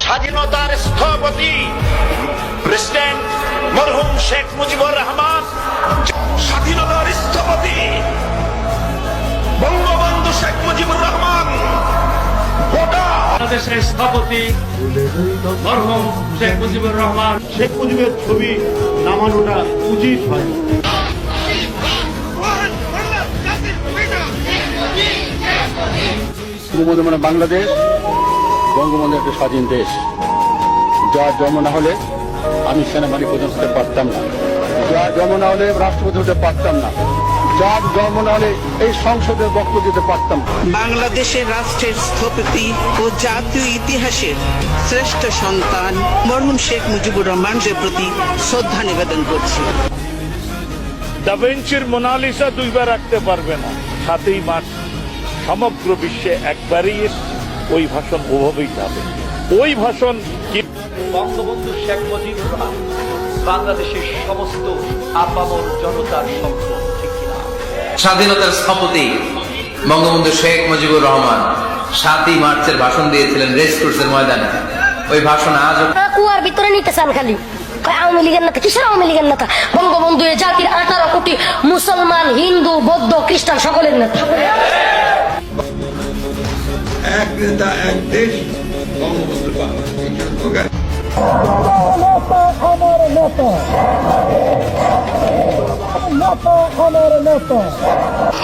স্বাধীনতার স্থপতি প্রেসিডেন্ট মরহুম শেখ মুজিবুর রহমান, স্বাধীনতার স্থপতি বঙ্গবন্ধু শেখ মুজিবুর রহমান, গোটা বাংলাদেশের স্থপতি মরহুম শেখ মুজিবুর রহমান। শেখ মুজিবের ছবি নামানোটা উচিত হয়। মানে বাংলাদেশ বঙ্গবন্ধু একটা স্বাধীন দেশ, যার জন্ম না হলে আমি সেনাবাহিনী প্রধান হতে পারতাম না, যার জন্ম না হলে রাষ্ট্রপতি হতে পারতাম না, যার জন্ম না হলে এই সংসদে বক্তব্য দিতে পারতাম। বাংলাদেশের রাষ্ট্রের স্থপতি ও জাতীয় ইতিহাসের শ্রেষ্ঠ সন্তান মরহুম শেখ মুজিবুর রহমানের প্রতি শ্রদ্ধা নিবেদন করছি। দা ভিঞ্চির মোনালিসা দুইবার রাখতে পারবে না। 7ই মার্চ সমগ্র বিশ্বে একবারই ওই ভাষণ ওভাবেই যাবে। ওই ভাষণ কি বঙ্গবন্ধু শেখ মুজিবুর রহমান বাংলাদেশের সমস্ত আপামর জনতার সম্পদ, ঠিক কিনা? স্বাধীনতার স্থপতি বঙ্গবন্ধু শেখ মুজিবুর রহমান 7ই মার্চের ভাষণ দিয়েছিলেন রেসকোর্সের ময়দানে। ওই ভাষণ আজও কুয়ার ভিতরে নিতে চান খালি। আওয়ামী লীগের নেতা, কিসের আওয়ামী লীগের নেতা? বঙ্গবন্ধু এ জাতির 18 কোটি মুসলমান, হিন্দু, বৌদ্ধ, খ্রিস্টান সকলের নেতা। এক নেতা এক দেশ, বঙ্গবন্ধু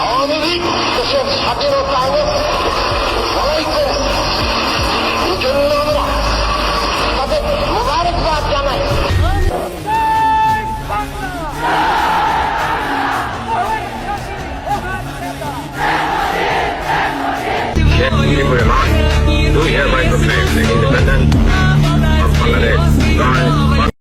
আওয়ামী লীগ দেশের স্বাধীনতা